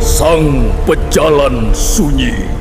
Sang Pejalan Sunyi.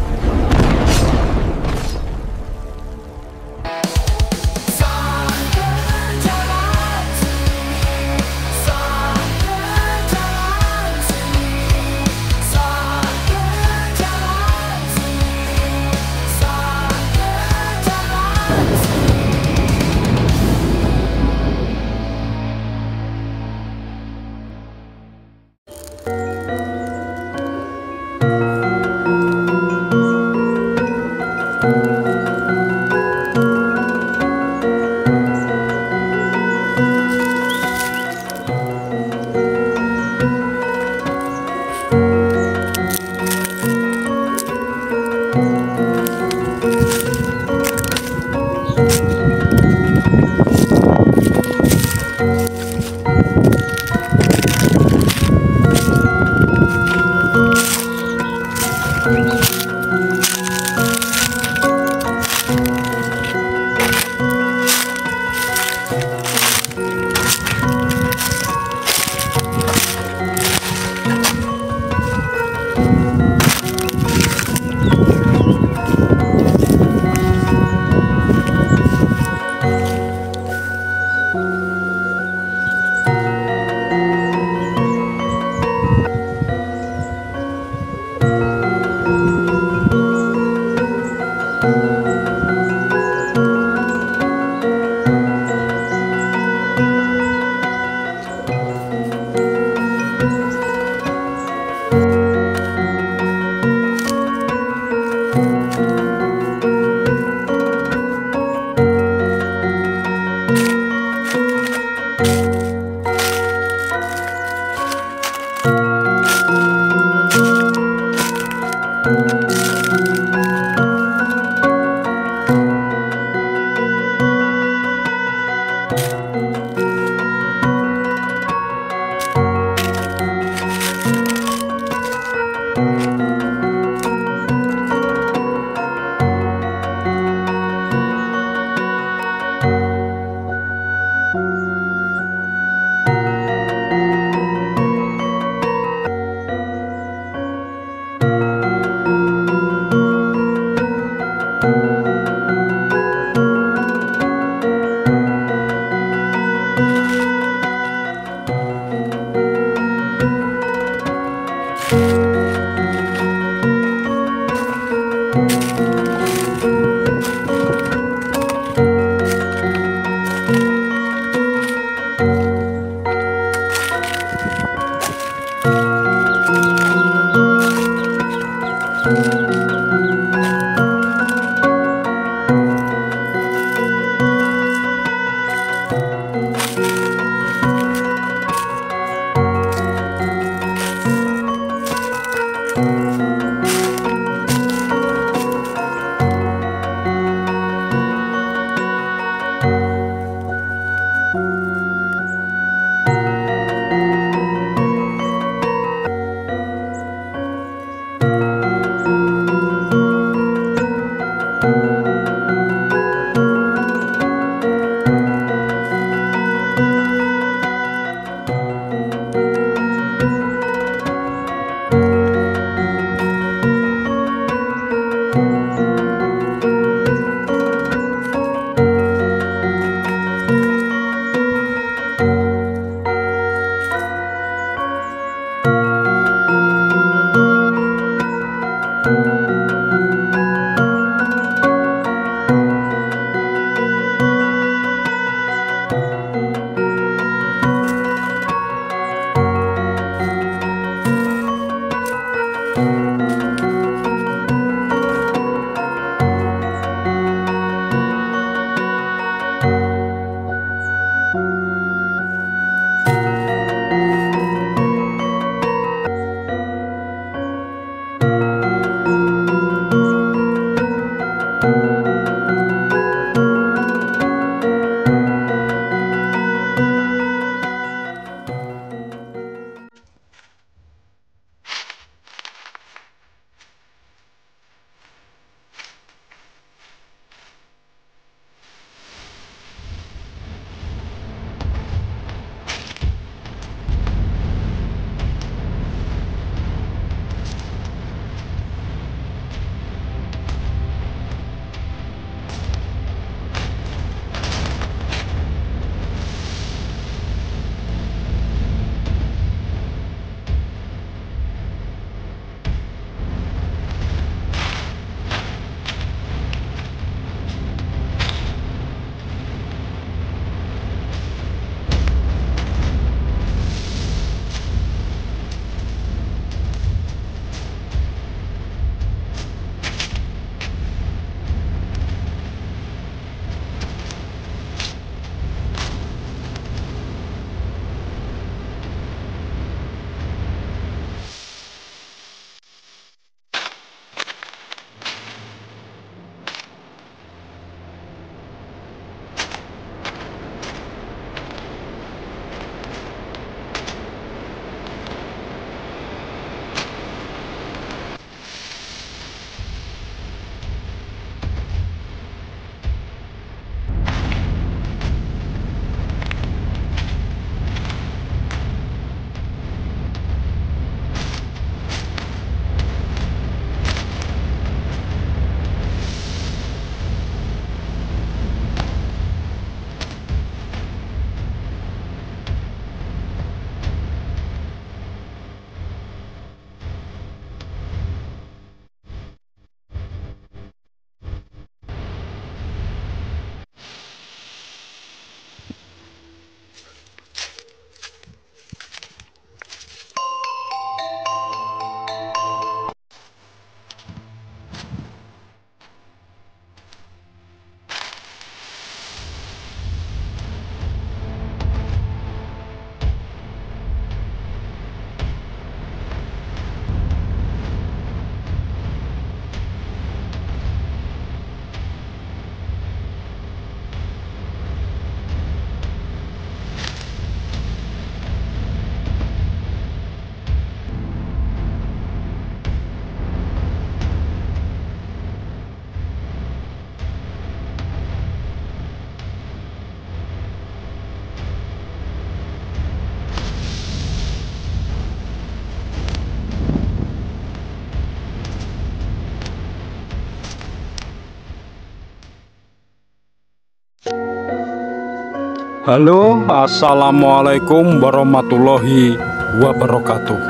Halo, assalamualaikum warahmatullahi wabarakatuh.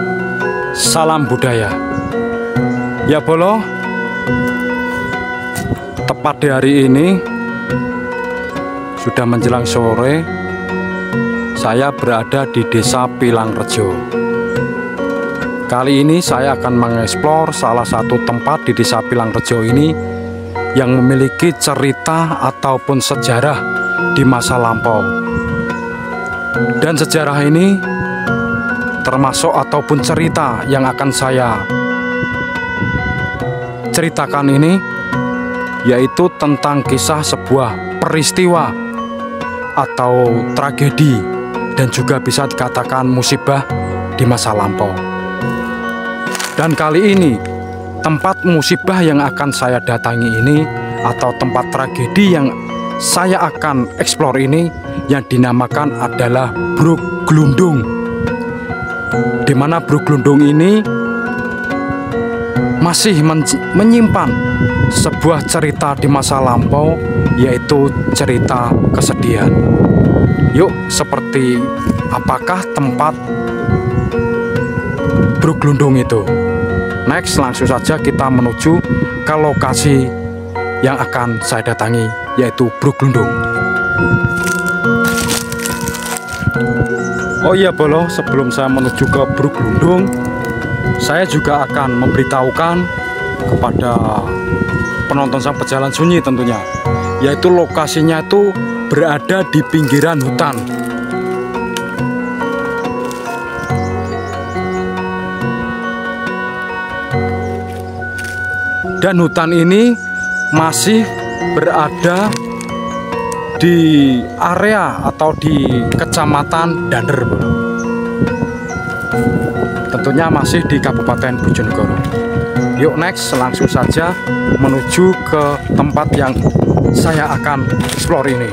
Salam budaya. Ya bolo, tepat di hari ini sudah menjelang sore, saya berada di Desa Pilangrejo. Kali ini saya akan mengeksplor salah satu tempat di Desa Pilangrejo ini yang memiliki cerita ataupun sejarah di masa lampau. Dan sejarah ini termasuk ataupun cerita yang akan saya ceritakan ini, yaitu tentang kisah sebuah peristiwa atau tragedi dan juga bisa dikatakan musibah di masa lampau. Dan kali ini tempat musibah yang akan saya datangi ini atau tempat tragedi yang saya akan eksplor ini yang dinamakan adalah Bruk Glundung. Di mana Bruk Glundung ini masih menyimpan sebuah cerita di masa lampau, yaitu cerita kesedihan. Yuk, seperti apakah tempat Bruk Glundung itu? Next, langsung saja kita menuju ke lokasi yang akan saya datangi, yaitu Bruk Glundung. Oh iya bolo, sebelum saya menuju ke Bruk Glundung, saya juga akan memberitahukan kepada penonton Sang Pejalan Sunyi tentunya, yaitu lokasinya itu berada di pinggiran hutan. Dan hutan ini masih berada di area atau di Kecamatan Dander, tentunya masih di Kabupaten Bojonegoro. Yuk next, langsung saja menuju ke tempat yang saya akan explore ini.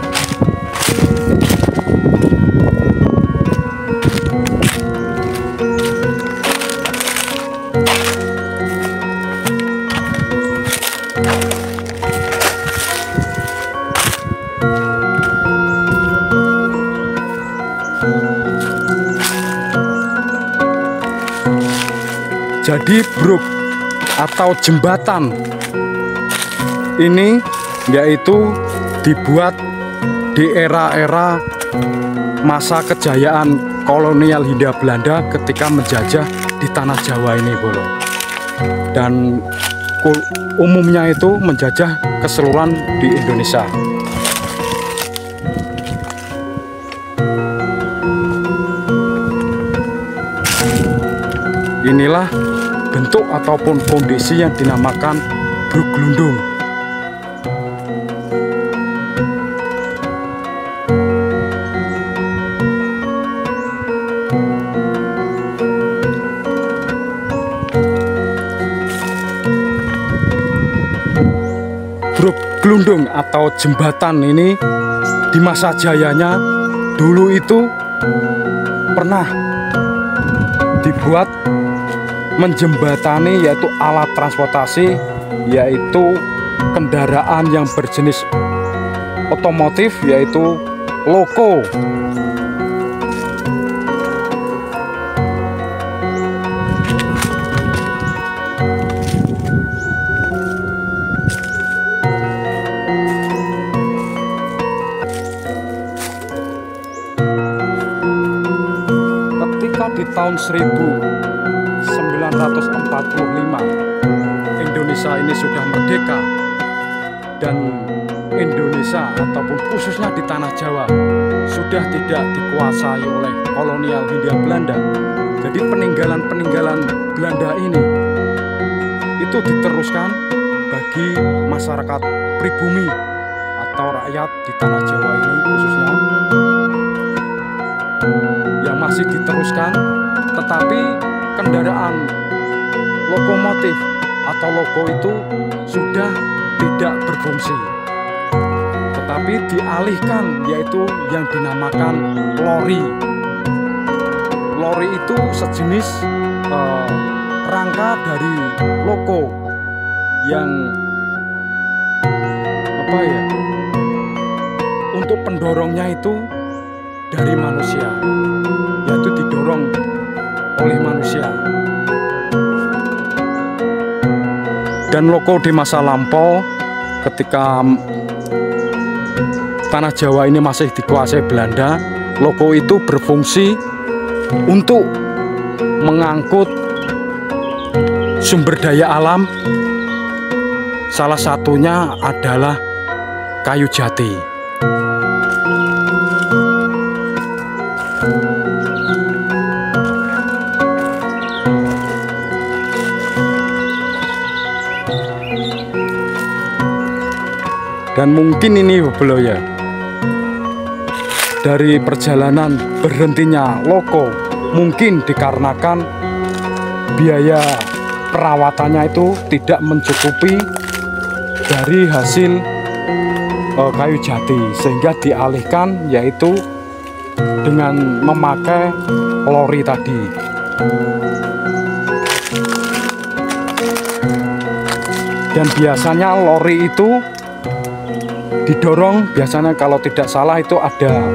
Jadi bruk atau jembatan ini yaitu dibuat di era-era masa kejayaan kolonial Hindia Belanda ketika menjajah di tanah Jawa ini bolo. Dan umumnya itu menjajah keseluruhan di Indonesia. Inilah bentuk ataupun kondisi yang dinamakan Bruk Glundung. Bruk Glundung atau jembatan ini di masa jayanya dulu itu pernah dibuat menjembatani yaitu alat transportasi, yaitu kendaraan yang berjenis otomotif, yaitu loko. Ketika di tahun 1945 Indonesia ini sudah merdeka dan Indonesia ataupun khususnya di tanah Jawa sudah tidak dikuasai oleh kolonial Hindia Belanda. Jadi peninggalan-peninggalan Belanda ini itu diteruskan bagi masyarakat pribumi atau rakyat di tanah Jawa ini khususnya yang masih diteruskan, tetapi kendaraan lokomotif atau loko itu sudah tidak berfungsi, tetapi dialihkan yaitu yang dinamakan lori. Lori itu sejenis rangka dari loko yang untuk pendorongnya itu dari manusia, yaitu didorong oleh manusia. Dan loko di masa lampau ketika tanah Jawa ini masih dikuasai Belanda, loko itu berfungsi untuk mengangkut sumber daya alam. Salah satunya adalah kayu jati. Dan mungkin ini ya, dari perjalanan berhentinya loko mungkin dikarenakan biaya perawatannya itu tidak mencukupi dari hasil kayu jati, sehingga dialihkan yaitu dengan memakai lori tadi. Dan biasanya lori itu didorong, biasanya kalau tidak salah itu ada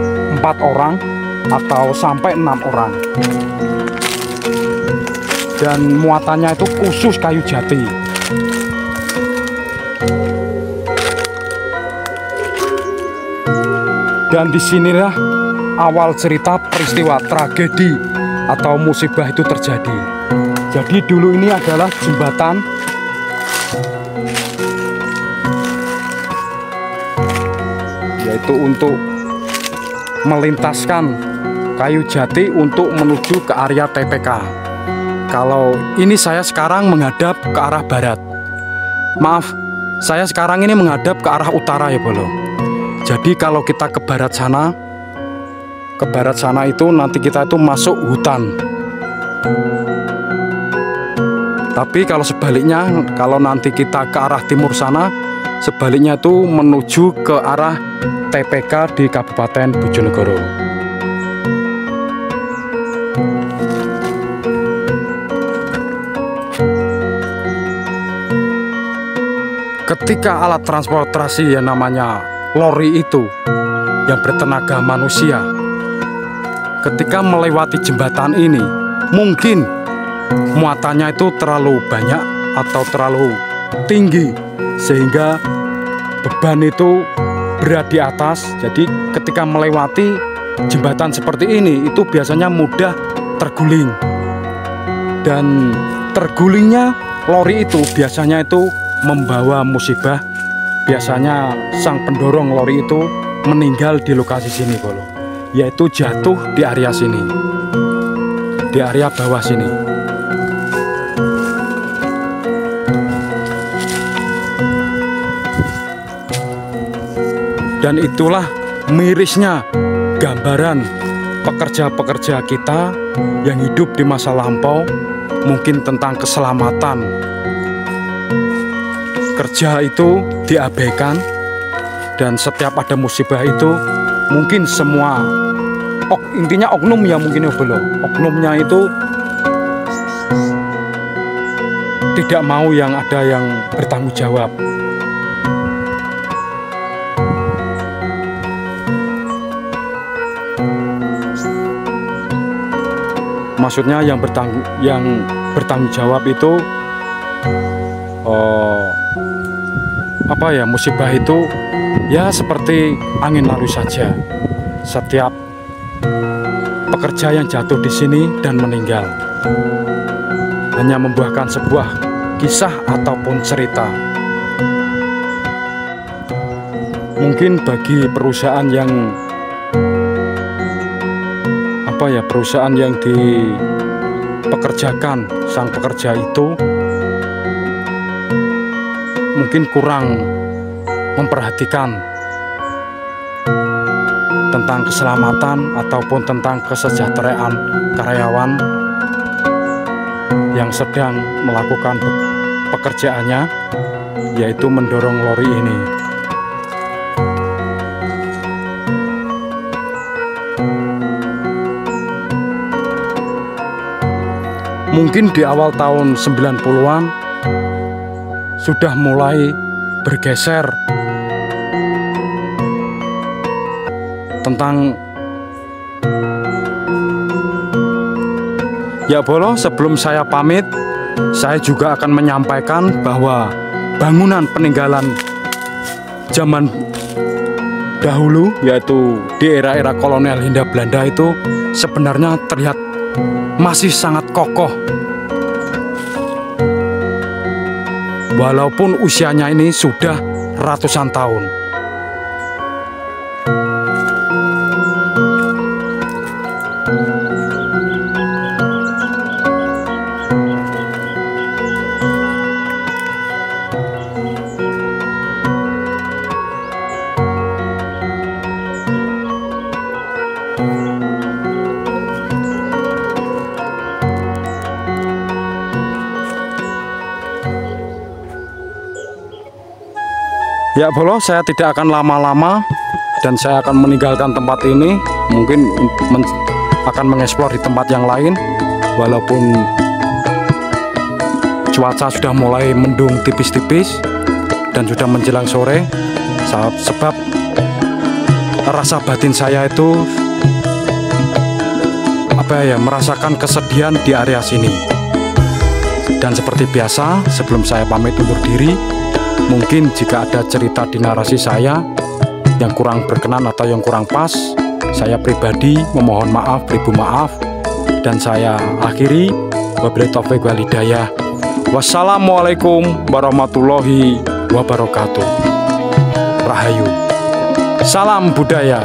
4 orang atau sampai 6 orang. Dan muatannya itu khusus kayu jati. Dan disinilah awal cerita peristiwa tragedi atau musibah itu terjadi. Jadi dulu ini adalah jembatan yaitu untuk melintaskan kayu jati untuk menuju ke area TPK. Kalau ini saya sekarang menghadap ke arah barat. Maaf, saya sekarang ini menghadap ke arah utara ya Bolo. Jadi kalau kita ke barat sana itu nanti kita itu masuk hutan. Tapi kalau sebaliknya, kalau nanti kita ke arah timur sana, sebaliknya itu menuju ke arah TPK di Kabupaten Bojonegoro. Ketika alat transportasi yang namanya lori itu yang bertenaga manusia, ketika melewati jembatan ini, mungkin muatannya itu terlalu banyak atau terlalu tinggi sehingga beban itu berat di atas. Jadi ketika melewati jembatan seperti ini itu biasanya mudah terguling. Dan tergulingnya lori itu biasanya itu membawa musibah. Biasanya sang pendorong lori itu meninggal di lokasi sini Bolo, yaitu jatuh di area sini, di area bawah sini. Dan itulah mirisnya gambaran pekerja-pekerja kita yang hidup di masa lampau, mungkin tentang keselamatan kerja itu diabaikan. Dan setiap ada musibah itu mungkin semua intinya oknum ya, mungkin belum oknumnya itu tidak mau yang ada yang bertanggung jawab. Maksudnya yang bertanggung jawab itu musibah itu ya seperti angin lalu saja. Setiap pekerja yang jatuh di sini dan meninggal hanya membuahkan sebuah kisah ataupun cerita. Mungkin bagi perusahaan yang perusahaan yang dipekerjakan sang pekerja itu mungkin kurang memperhatikan tentang keselamatan ataupun tentang kesejahteraan karyawan yang sedang melakukan pekerjaannya, yaitu mendorong lori ini. Mungkin di awal tahun 90-an sudah mulai bergeser tentang Ya Bolo, sebelum saya pamit, saya juga akan menyampaikan bahwa bangunan peninggalan zaman dahulu, yaitu di era-era kolonial Hindia Belanda itu sebenarnya terlihat masih sangat kokoh. Walaupun usianya ini sudah ratusan tahun. Ya Bolo, saya tidak akan lama-lama dan saya akan meninggalkan tempat ini. Mungkin akan mengeksplor di tempat yang lain. Walaupun cuaca sudah mulai mendung tipis-tipis dan sudah menjelang sore, sebab rasa batin saya itu merasakan kesedihan di area sini. Dan seperti biasa, sebelum saya pamit undur diri, mungkin jika ada cerita di narasi saya yang kurang berkenan atau yang kurang pas, saya pribadi memohon maaf, beribu maaf. Dan saya akhiri, wabillahi taufiq wal hidayah. Wassalamualaikum warahmatullahi wabarakatuh. Rahayu. Salam budaya.